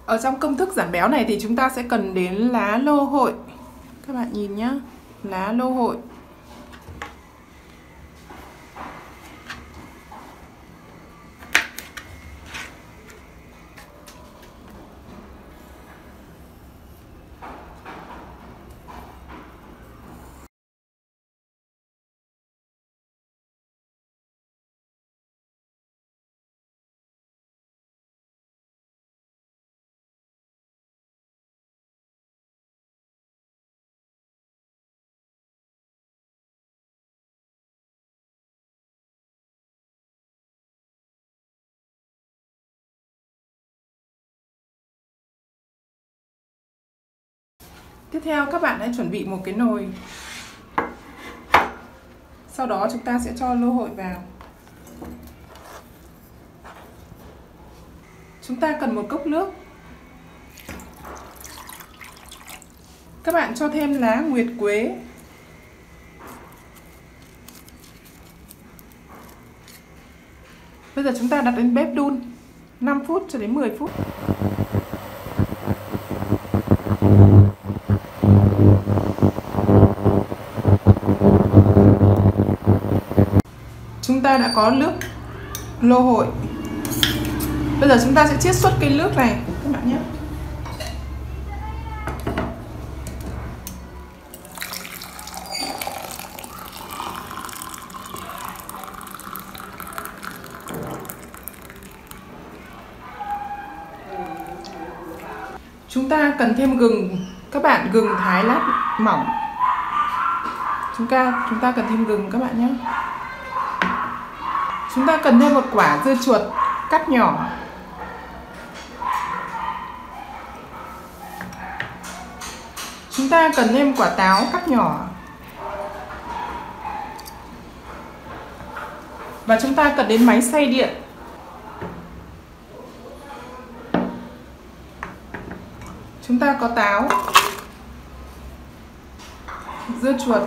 Ở trong công thức giảm béo này thì chúng ta sẽ cần đến lá lô hội. Các bạn nhìn nhá, lá lô hội. Tiếp theo các bạn hãy chuẩn bị một cái nồi. Sau đó chúng ta sẽ cho lô hội vào. Chúng ta cần một cốc nước. Các bạn cho thêm lá nguyệt quế. Bây giờ chúng ta đặt lên bếp đun 5 phút cho đến 10 phút. Chúng ta đã có nước lô hội. Bây giờ chúng ta sẽ chiết xuất cây nước này các bạn nhé. Chúng ta cần thêm gừng. Các bạn, gừng thái lát mỏng. Chúng ta cần thêm gừng các bạn nhé. Chúng ta cần thêm một quả dưa chuột cắt nhỏ. Chúng ta cần thêm quả táo cắt nhỏ. Và chúng ta cần đến máy xay điện. Chúng ta có táo, dưa chuột,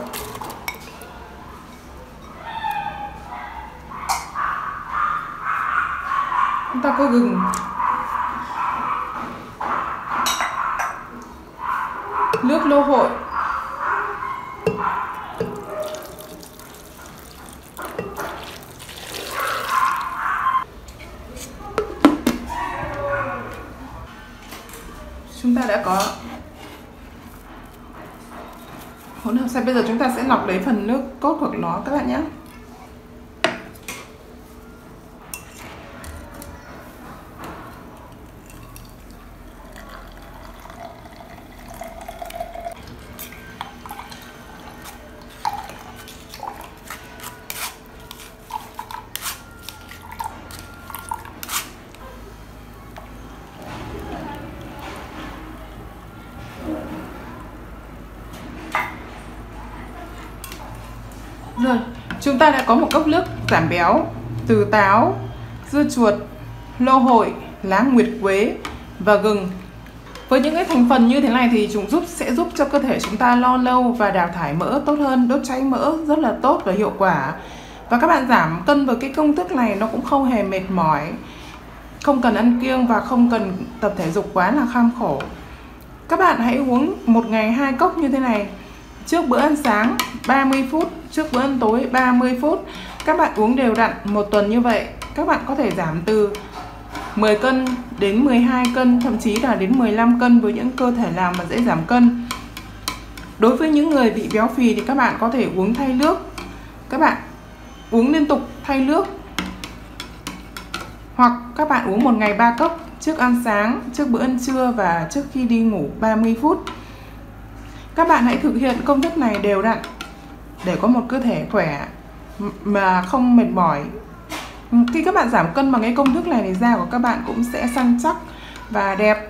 chúng ta có gừng, nước lô hội, chúng ta đã có hỗn hợp sạch. Bây giờ chúng ta sẽ lọc lấy phần nước cốt của nó các bạn nhé. Rồi, chúng ta đã có một cốc nước giảm béo từ táo, dưa chuột, lô hội, lá nguyệt quế và gừng. Với những cái thành phần như thế này thì chúng sẽ giúp cho cơ thể chúng ta lo lâu và đào thải mỡ tốt hơn, đốt cháy mỡ rất là tốt và hiệu quả. Và các bạn giảm cân với cái công thức này nó cũng không hề mệt mỏi, không cần ăn kiêng và không cần tập thể dục quá là kham khổ. Các bạn hãy uống một ngày 2 cốc như thế này. Trước bữa ăn sáng 30 phút, trước bữa ăn tối 30 phút. Các bạn uống đều đặn một tuần như vậy, các bạn có thể giảm từ 10 cân đến 12 cân, thậm chí là đến 15 cân với những cơ thể nào mà dễ giảm cân. Đối với những người bị béo phì thì các bạn có thể uống thay nước. Các bạn uống liên tục thay nước. Hoặc các bạn uống một ngày 3 cốc, trước ăn sáng, trước bữa ăn trưa và trước khi đi ngủ 30 phút. Các bạn hãy thực hiện công thức này đều đặn để có một cơ thể khỏe mà không mệt mỏi. Khi các bạn giảm cân bằng cái công thức này thì da của các bạn cũng sẽ săn chắc và đẹp.